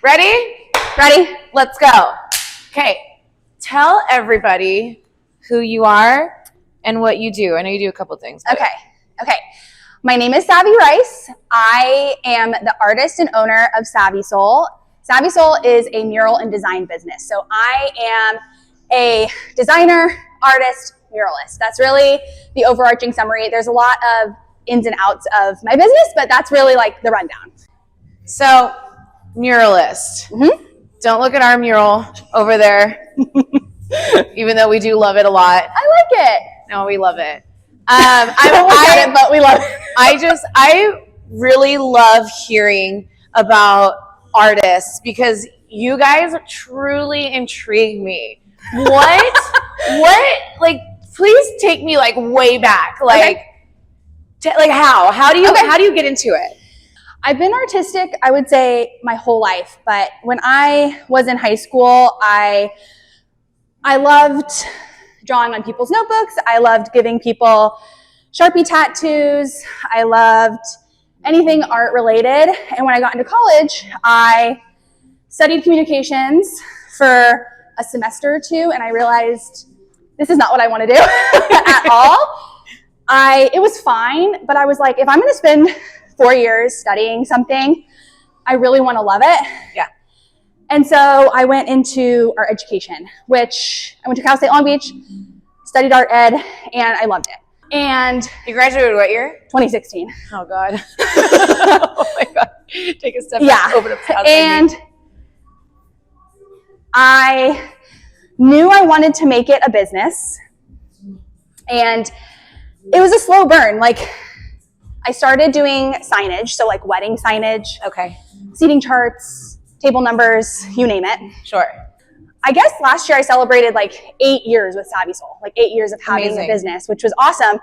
Ready? Ready? Let's go. Okay. Tell everybody who you are and what you do. I know you do a couple things. Okay. My name is Savy Rice. I am the artist and owner of Savy Soul. Savy Soul is a mural and design business. So I am a designer, artist, muralist. That's really the overarching summary. There's a lot of ins and outs of my business, but that's really like the rundown. So, muralist. Mm-hmm. Don't look at our mural over there, even though we do love it a lot. I like it. No, we love it. I don't look at it, but we love it. I really love hearing about artists because you guys truly intrigue me. What, like, please take me like way back. Like, like how do you get into it? I've been artistic, I would say, my whole life. But when I was in high school, I loved drawing on people's notebooks. I loved giving people Sharpie tattoos. I loved anything art related. And when I got into college, I studied communications for a semester or two, and I realized this is not what I want to do at all. It was fine, but I was like, if I'm going to spend 4 years studying something, I really want to love it. Yeah. And so I went into art education, which I went to Cal State Long Beach, studied art ed, and I loved it. And you graduated what year? 2016. Oh God. Oh my God. Take a step back. Open up the and I knew I wanted to make it a business, and it was a slow burn. Like, I started doing signage, so like wedding signage, seating charts, table numbers, you name it. Sure. I guess last year I celebrated like 8 years with Savy Soul, like 8 years of having a business, which was awesome.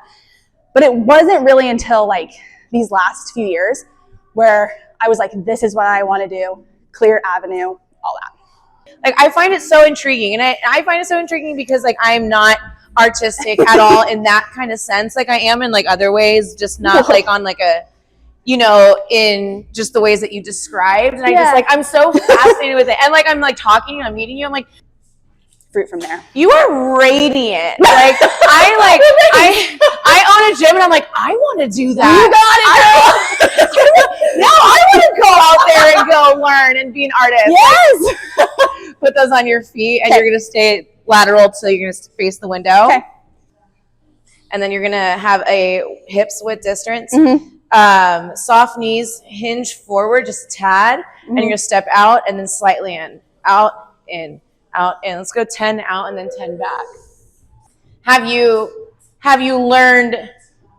But it wasn't really until like these last few years where I was like, this is what I want to do, clear avenue, all that. Like, I find it so intriguing, and I find it so intriguing because like I'm not artistic at all in that kind of sense. Like I am in like other ways, just not like on like a, you know, in just the ways that you described. And I just like, I'm so fascinated with it. And like, I'm like talking and I'm meeting you. I'm like, fruit from there. You are radiant. Like I own a gym and I'm like, I want to do that. You got it, girl. Now I want to go out there and go learn and be an artist. Yes. Put those on your feet and you're going to stay lateral so you're going to face the window. Okay. And then you're going to have a hips width distance. Mm-hmm. Soft knees, hinge forward just a tad. Mm-hmm. And you're going to step out and then slightly in. Out, in, out, in. Let's go 10 out and then 10 back. Have you learned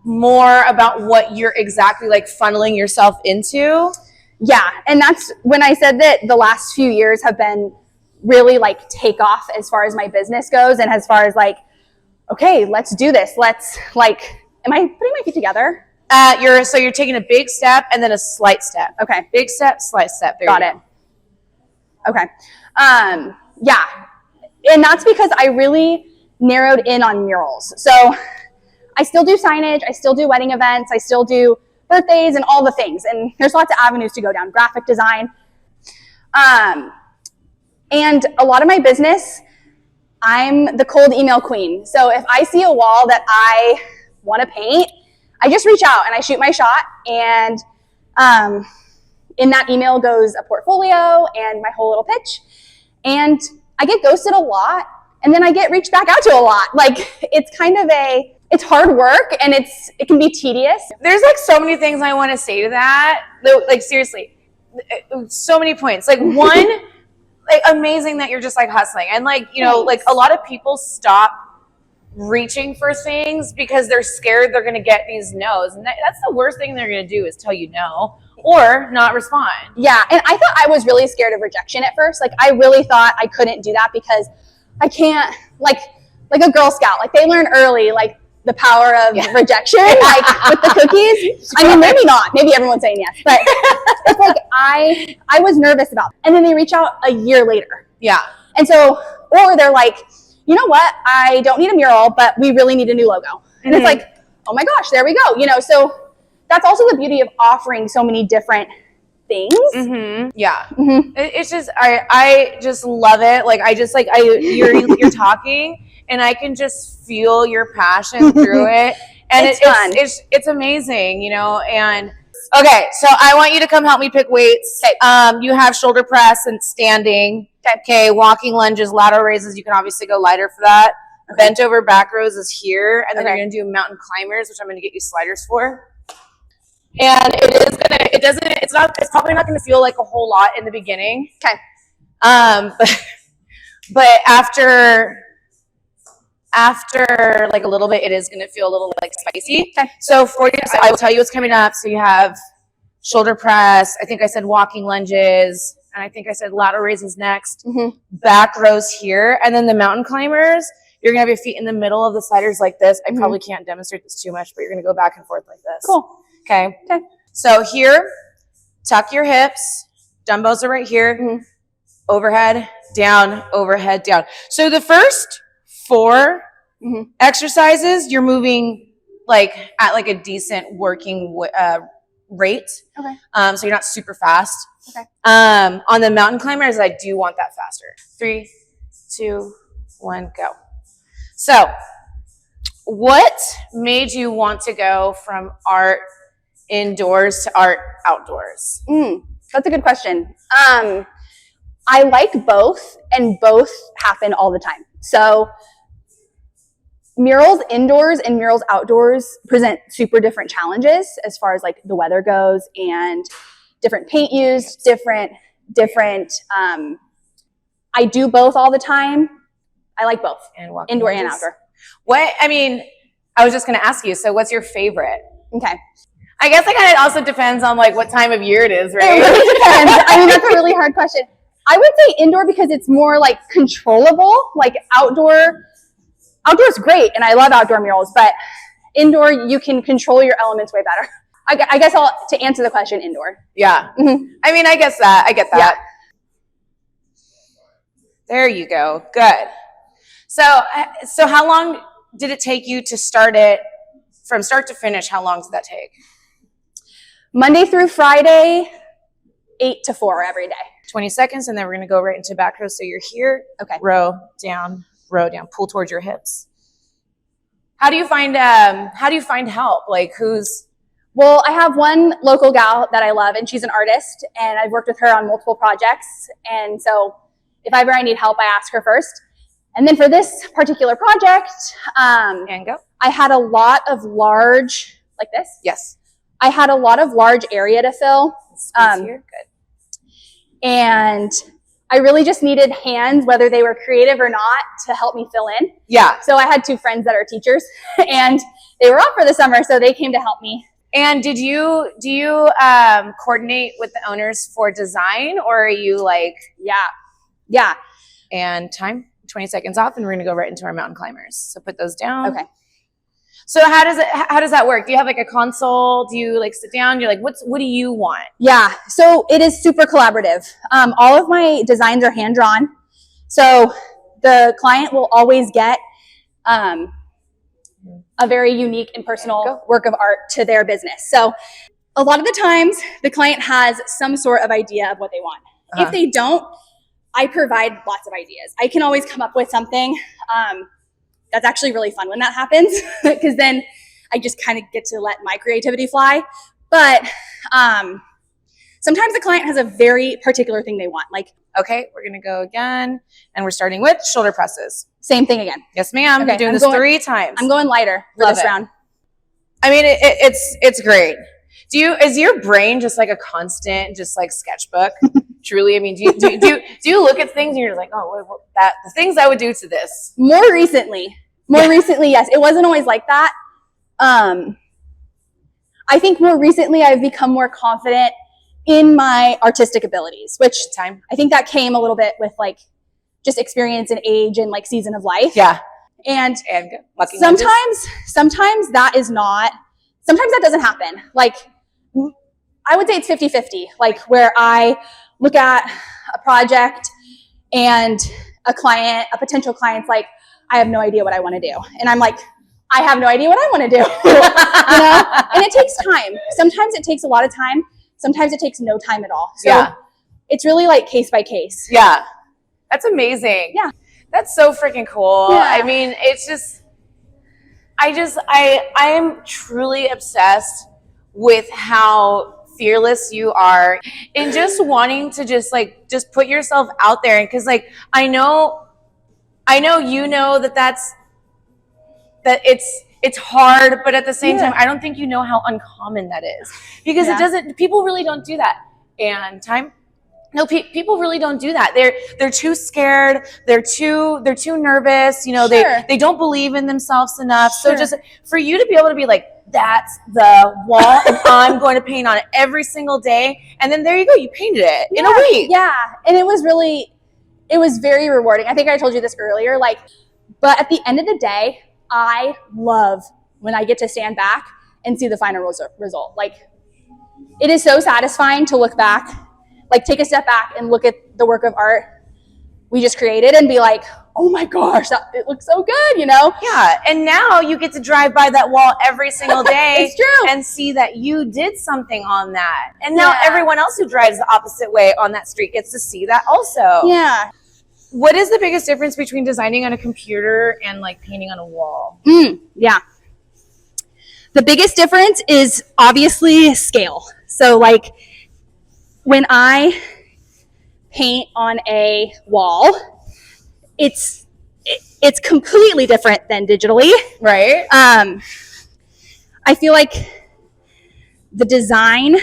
more about what you're exactly like funneling yourself into? Yeah. And that's when I said that the last few years have been really like take off as far as my business goes, and as far as like, okay, let's do this. Let's like, am I putting my feet together? You're taking a big step and then a slight step. Okay. Big step, slight step. There Got it. Okay. Yeah. And that's because I really narrowed in on murals. So I still do signage. I still do wedding events. I still do birthdays and all the things. And there's lots of avenues to go down. Graphic design. And a lot of my business, I'm the cold email queen. So if I see a wall that I want to paint, I just reach out and I shoot my shot. And in that email goes a portfolio and my whole little pitch. And I get ghosted a lot. And then I get reached back out to a lot. Like, it's kind of it's hard work and it can be tedious. There's like so many things I want to say to that. Like, seriously, so many points. Like, one, like, amazing that you're just like hustling. And like, you know, like a lot of people stop reaching for things because they're scared they're going to get these no's. And that's the worst thing they're going to do is tell you no or not respond. Yeah. And I thought I was really scared of rejection at first. Like, I really thought I couldn't do that because I can't, like a Girl Scout, like they learn early, like the power of rejection, like with the cookies. I mean, maybe not. Maybe everyone's saying yes. But it's like I was nervous about it. And then they reach out a year later. Yeah. And so, or they're like, you know what? I don't need a mural, but we really need a new logo. And it's like, oh my gosh, there we go. You know, so that's also the beauty of offering so many different things. Yeah. It's just, I just love it. Like, you're talking and I can just feel your passion through it. And it's amazing, you know, and okay, so I want you to come help me pick weights. Okay. You have shoulder press and standing. Okay, walking lunges, lateral raises. You can obviously go lighter for that. Okay. Bent over back rows is here, and then you're gonna do mountain climbers, which I'm gonna get you sliders for. And it's probably not gonna feel like a whole lot in the beginning. Okay. But after like a little bit, it is going to feel a little like spicy. Okay. So I will tell you what's coming up. So you have shoulder press. I think I said walking lunges. And I think I said lateral raises next. Back rows here. And then the mountain climbers, you're going to have your feet in the middle of the sliders like this. I probably can't demonstrate this too much, but you're going to go back and forth like this. Cool. Okay. So here, tuck your hips. Dumbbells are right here. Overhead, down, overhead, down. So the first 4 exercises, you're moving like at like a decent working rate. Okay. So you're not super fast. Okay. On the mountain climbers, I do want that faster. 3, 2, 1, go. So what made you want to go from art indoors to art outdoors? That's a good question. I like both, and both happen all the time. So murals indoors and murals outdoors present super different challenges as far as like the weather goes and different paint use, different, I do both all the time. I like both, indoor and outdoor. I was just going to ask you, so what's your favorite? Okay. I guess it kind of also depends on like what time of year it is, right? It really depends. I mean, that's a really hard question. I would say indoor because it's more like controllable. Like outdoor is great, and I love outdoor murals, but indoor you can control your elements way better. I guess to answer the question, indoor. Yeah. I mean, I get that. Yeah. There you go. Good. So how long did it take you to start it from start to finish? How long did that take? Monday through Friday, 8 to 4 every day. 20 seconds, and then we're going to go right into back row. So you're here. Okay. Row down, pull towards your hips. How do you find help? Like Well, I have one local gal that I love, and she's an artist, and I've worked with her on multiple projects. And so if ever I need help, I ask her first. And then for this particular project, and go. I had a lot of large, like this? Yes. I had a lot of large area to fill. Here. Good. And I really just needed hands, whether they were creative or not, to help me fill in. Yeah. So I had 2 friends that are teachers, and they were off for the summer, so they came to help me. And do you coordinate with the owners for design, or are you like? Yeah. And time, 20 seconds off, and we're gonna go right into our mountain climbers. So put those down. Okay. So how does that work? Do you have like a console? Do you like sit down? You're like, what do you want? Yeah. So it is super collaborative. All of my designs are hand drawn. So the client will always get a very unique and personal work of art to their business. So a lot of the times the client has some sort of idea of what they want. If they don't, I provide lots of ideas. I can always come up with something. That's actually really fun when that happens, because then I just kind of get to let my creativity fly. But sometimes the client has a very particular thing they want. Like, okay, we're going to go again, and we're starting with shoulder presses. Same thing again. Yes, ma'am. Okay, you're doing this 3 times. I'm going lighter for this round. I mean, it's great. Is your brain just like a constant, just like sketchbook? Truly, I mean, do you look at things and you're like, oh, the things I would do to this? More recently, yes. It wasn't always like that. I think more recently I've become more confident in my artistic abilities, which I think that came a little bit with like just experience and age and like season of life. Yeah. And sometimes that doesn't happen. Like, I would say it's 50-50, like where I look at a project and a potential client's like, I have no idea what I want to do. And I'm like, I have no idea what I want to do. You know? And it takes time. Sometimes it takes a lot of time. Sometimes it takes no time at all. So Yeah. it's really like case by case. Yeah. That's amazing. Yeah. That's so freaking cool. Yeah. I mean, it's just, I am truly obsessed with how fearless you are and just wanting to just put yourself out there. And cause like, I know you know that it's hard, but at the same time, I don't think you know how uncommon that is because people really don't do that. And people really don't do that. They're too scared. They're too nervous. You know, they don't believe in themselves enough. So just for you to be able to be like, that's the wall and I'm going to paint on it every single day. And then there you go. You painted it in a week. Yeah. And it was very rewarding. I think I told you this earlier, but at the end of the day, I love when I get to stand back and see the final result. Like, it is so satisfying to look back, like take a step back and look at the work of art we just created and be like, oh my gosh, it looks so good, you know? Yeah. And now you get to drive by that wall every single day It's true. And see that you did something on that. And now everyone else who drives the opposite way on that street gets to see that also. Yeah. What is the biggest difference between designing on a computer and like painting on a wall? Yeah. The biggest difference is obviously scale. So like when I paint on a wall, it's completely different than digitally. Right. I feel like the designing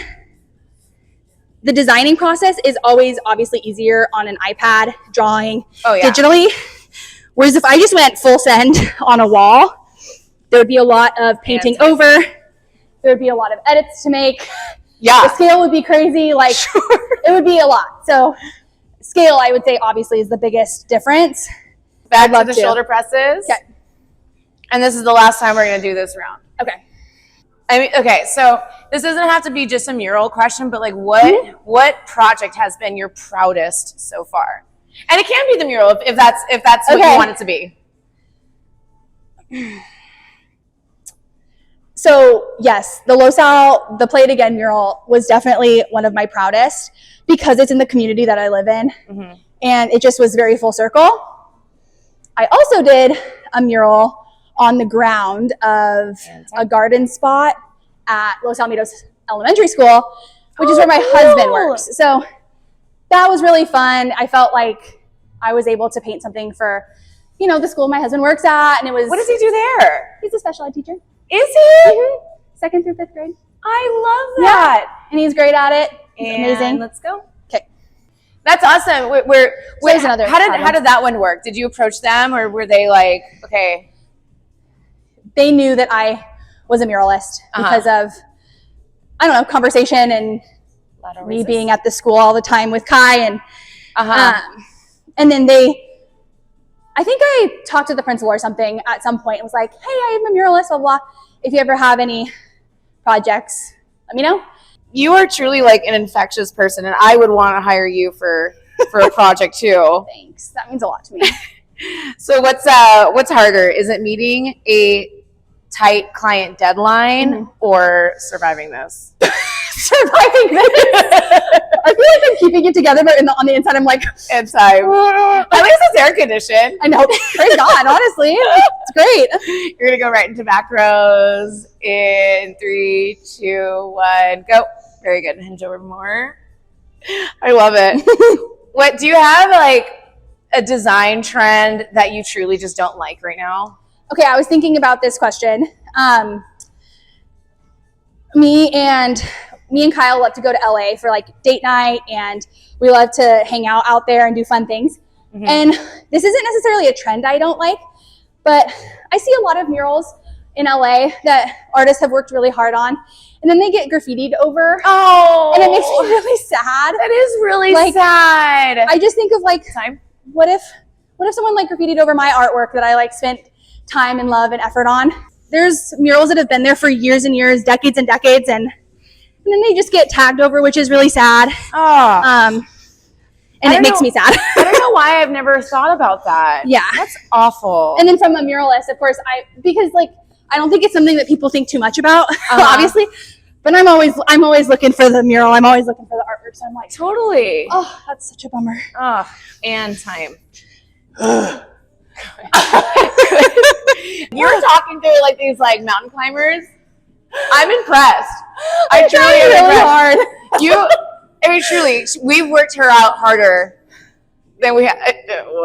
process is always obviously easier on an iPad drawing digitally. Whereas if I just went full send on a wall, there would be a lot of painting over. There would be a lot of edits to make. Yeah. The scale would be crazy. Like it would be a lot. So scale, I would say obviously is the biggest difference. Back to the shoulder presses. Okay. And this is the last time we're going to do this round. Okay. I mean, okay, so this doesn't have to be just a mural question, but like what project has been your proudest so far? And it can be the mural if that's what you want it to be. So yes, the Play It Again mural was definitely one of my proudest because it's in the community that I live in. Mm-hmm. And it just was very full circle. I also did a mural on the ground of a garden spot at Los Alamitos Elementary School, which is where my husband works. So that was really fun. I felt like I was able to paint something for, the school my husband works at. And it was. What does he do there? He's a special ed teacher. Is he? Mm-hmm. 2nd through 5th grade. I love that. Yeah. And he's great at it. He's amazing. Let's go. Okay. That's awesome. How did that one work? Did you approach them or were they like, okay? They knew that I was a muralist because of, conversation and me being at the school all the time with Kai. And then I think I talked to the principal or something at some point and was like, hey, I'm a muralist, blah, blah. If you ever have any projects, let me know. You are truly like an infectious person and I would want to hire you for a project too. Thanks. That means a lot to me. So what's harder? Is it meeting a tight client deadline or surviving this? Surviving this. I feel like I'm keeping it together, but on the inside I'm like, it's time. At least it's air conditioned. I know. Praise God, honestly. It's great. You're gonna go right into back rows in 3, 2, 1, go. Very good. Hinge over more. I love it. What do you have like a design trend that you truly just don't like right now? Okay, I was thinking about this question. Me and Kyle love to go to LA for like date night, and we love to hang out there and do fun things. Mm-hmm. And this isn't necessarily a trend I don't like, but I see a lot of murals in LA that artists have worked really hard on, and then they get graffitied over. Oh, and it makes me really sad. That is really sad. I just think of like, what if someone like graffitied over my artwork that I like spent time and love and effort on? There's murals that have been there for years and years, decades and decades, and then they just get tagged over, which is really sad. Oh. And it makes me sad. I don't know why I've never thought about that. Yeah. That's awful. And then from a muralist, of course, because I don't think it's something that people think too much about, obviously, But I'm always looking for the mural. I'm always looking for the artwork. So I'm like, Totally. oh, that's such a bummer. Oh, and time. You're talking to like these like mountain climbers. I'm impressed. I truly am really impressed. I mean, truly, we've worked her out harder than we have.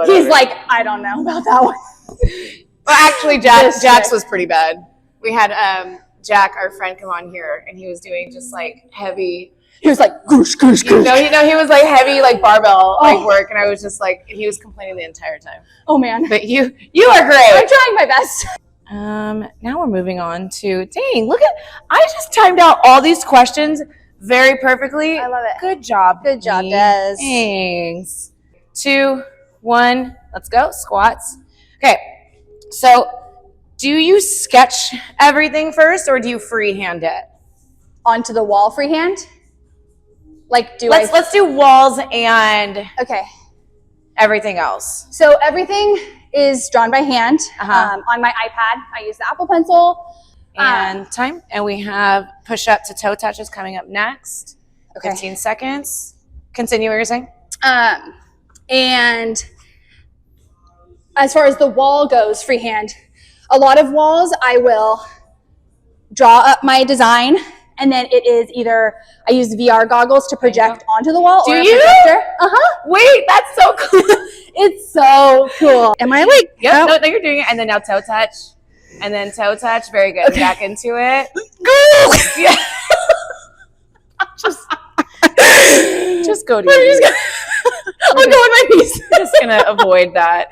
He's like, I don't know about that one. Well, actually, Jack's was pretty bad. We had Jack, our friend, come on here, and he was doing just like heavy. He was like, goosh, goosh, goosh. He was like heavy, like barbell like work, and I was just like, he was complaining the entire time. Oh man, but you are great. I'm trying my best. Now we're moving on to I just timed out all these questions very perfectly. I love it. Good job. Good job, Des. Thanks. 2, 1, let's go. Squats. Okay. So do you sketch everything first or do you freehand it? Onto the wall freehand? Like let's do walls and okay. Everything else. So everything is drawn by hand on my iPad. I use the Apple Pencil. And time. And we have push up to toe touches coming up next. Okay. 15 seconds. Continue what you're saying. And as far as the wall goes, freehand, a lot of walls I will draw up my design, and then it is either I use VR goggles to project onto the wall. Do or you? a projector. Wait, that's so cool. It's so cool. Am I like? Yep. No, you're doing it, and then now toe touch, and then toe touch. Very good. Okay. Back into it. Yeah. Just go to your knees. I'll go on my knees. I'm just gonna avoid that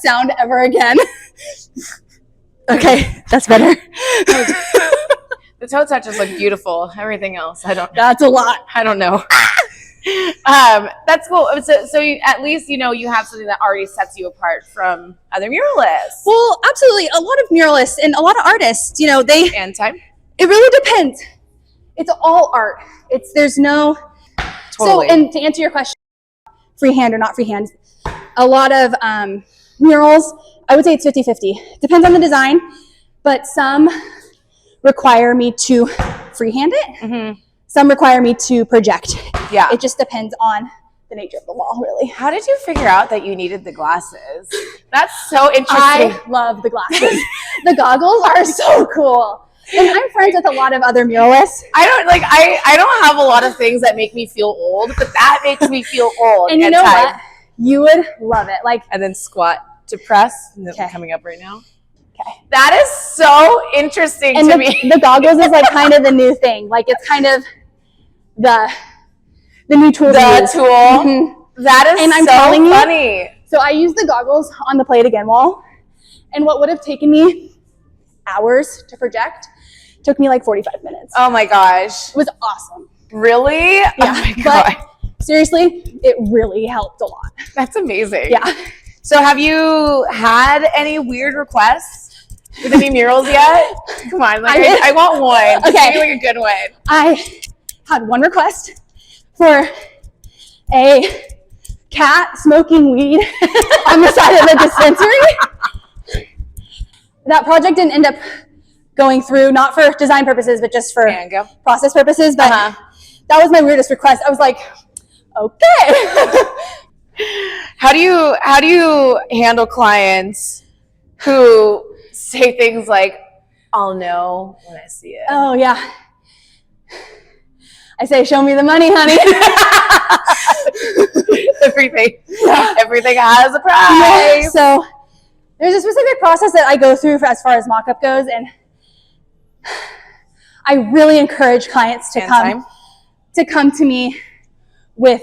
sound ever again. Okay, that's better. The toe touches look beautiful. Everything else, That's a lot. I don't know. That's cool. So you, at least you have something that already sets you apart from other muralists. Well, absolutely. A lot of muralists and a lot of artists, and time. It really depends. It's all art. There's no. Totally. So, and to answer your question, freehand or not freehand, a lot of murals, I would say it's 50-50. Depends on the design, but some require me to freehand it. Mm-hmm. Some require me to project. Yeah. It just depends on the nature of the wall, really. How did you figure out that you needed the glasses? That's so interesting. I love the glasses. The goggles are so cool. And I'm friends with a lot of other muralists. I don't have a lot of things that make me feel old, but that makes me feel old. And you know what? You would love it. And then squat to press. Okay. Coming up right now. Okay. That is so interesting to me. The goggles is kind of the new thing. It's kind of the new tool. The tool. Mm-hmm. That is so funny. So I use the goggles on the Play It Again wall, and what would have taken me hours to project took me 45 minutes. Oh my gosh. It was awesome. Really? Yeah. Oh my God. But seriously, it really helped a lot. That's amazing. Yeah. So have you had any weird requests with any murals yet? Come on, I want one. Okay. Give me a good one. I had one request for a cat smoking weed on the side of the dispensary. That project didn't end up going through, not for design purposes, but just for process purposes. But that was my weirdest request. I was like, okay. How do you handle clients who say things like, "I'll know when I see it"? Oh yeah. I say, "Show me the money, honey." Everything has a price. Yeah, so there's a specific process that I go through as far as mock-up goes, and I really encourage clients to come to me with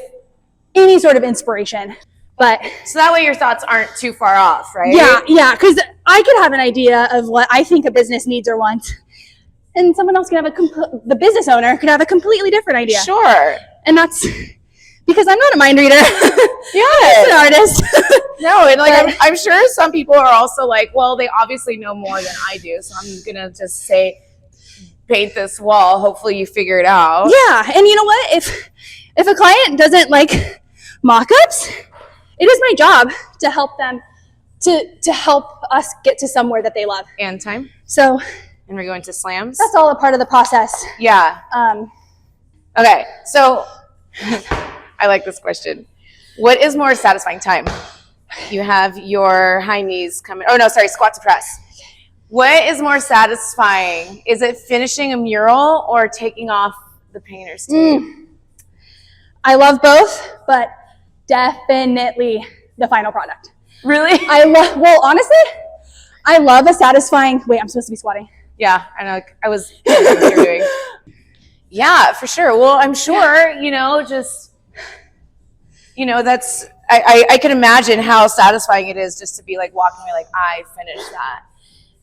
any sort of inspiration. But so that way your thoughts aren't too far off, right? Yeah, because I could have an idea of what I think a business needs or wants, and someone else could have the business owner could have a completely different idea. Sure. And that's because I'm not a mind reader. Yeah. I'm an artist. No, and I'm sure some people are also like, well, they obviously know more than I do, so I'm gonna just say, paint this wall. Hopefully you figure it out. Yeah, and you know what? If a client doesn't like mock-ups, it is my job to help them to help us get to somewhere that they love. And time. So And we're going to slams? That's all a part of the process. Yeah. Okay, so I like this question. What is more satisfying time? You have your high knees coming. Oh, no, sorry, squat to press. What is more satisfying? Is it finishing a mural or taking off the painter's tape? I love both, but definitely the final product. Really? Well, honestly, I love a satisfying, wait, I'm supposed to be squatting. Yeah, I know. I was what you're doing. Yeah, for sure. Well, I'm sure, that's, I can imagine how satisfying it is just to be like walking away like, I finished that.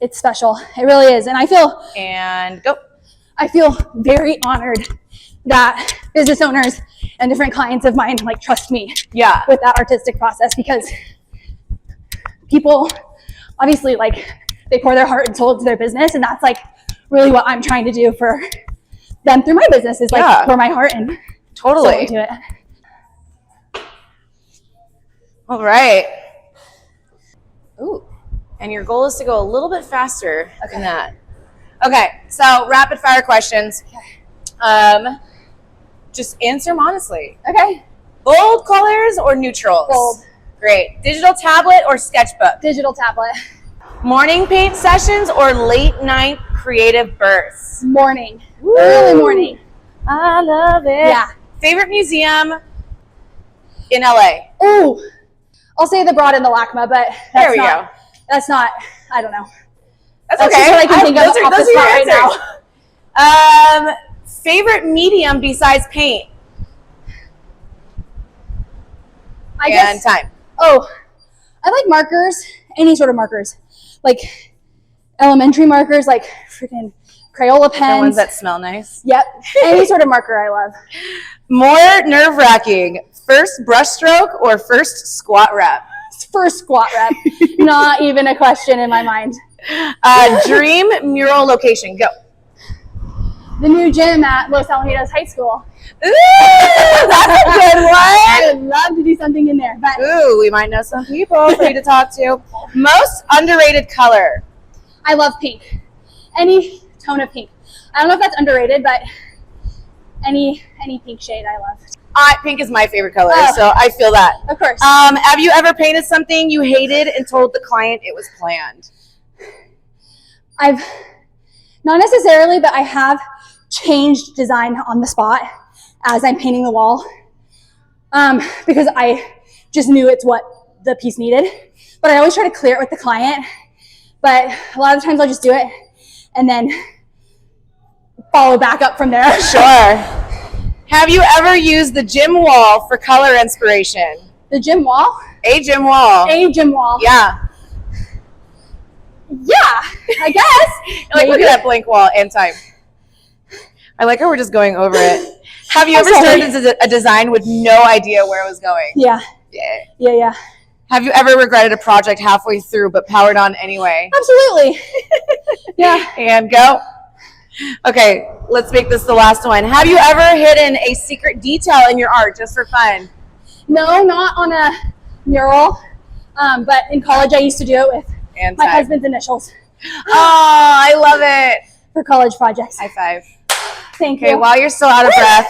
It's special. It really is. And I feel very honored that business owners and different clients of mine like trust me with that artistic process, because people obviously like they pour their heart and soul into their business, and that's like really what I'm trying to do for them through my business is like pour my heart and soul into it. All right. Ooh. And your goal is to go a little bit faster than that. Okay, so rapid fire questions. Just answer them honestly. Okay. Bold colors or neutrals? Bold. Great. Digital tablet or sketchbook? Digital tablet. Morning paint sessions or late night creative bursts? Morning. Woo. Early morning. I love it. Yeah. Favorite museum in LA? Ooh. I'll say the Broad and the LACMA, but there we go. That's not, I don't know. That's okay. Just what I can think of off the spot right now. Favorite medium besides paint? I guess time. Oh, I like markers, any sort of markers. Like elementary markers, like freaking Crayola pens. The ones that smell nice? Yep. Any sort of marker I love. More nerve-wracking, first brush stroke or first squat rep? First squat rep. Not even a question in my mind. Dream mural location, go. The new gym at Los Alamitos High School. Ooh, that's a good one. I would love to do something in there. But ooh, we might know some people for you to talk to. Most underrated color? I love pink. Any tone of pink. I don't know if that's underrated, but any pink shade I love. Pink is my favorite color, so I feel that. Of course. Have you ever painted something you hated and told the client it was planned? I've not necessarily, but I have changed design on the spot as I'm painting the wall, because I just knew it's what the piece needed. But I always try to clear it with the client. But a lot of times I'll just do it and then follow back up from there. Sure. Have you ever used the gym wall for color inspiration? The gym wall? A gym wall. A gym wall. Yeah. Yeah, I guess. Like, look at that blank wall and time. I like how we're just going over it. Have you ever started a design with no idea where it was going? Yeah. Yeah. Have you ever regretted a project halfway through but powered on anyway? Absolutely. Yeah. And go. Okay, let's make this the last one. Have you ever hidden a secret detail in your art just for fun? No, not on a mural, but in college I used to do it with my husband's initials. Oh, I love it. For college projects. High five. Thank you. Okay, while you're still out of breath,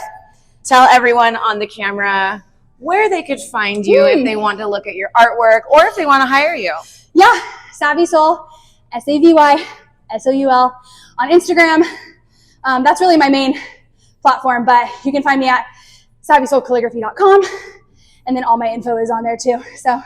tell everyone on the camera where they could find you if they want to look at your artwork or if they want to hire you. Yeah, Savy Soul, SAVYSOUL on Instagram. That's really my main platform, but you can find me at SavySoulCalligraphy.com, and then all my info is on there too. So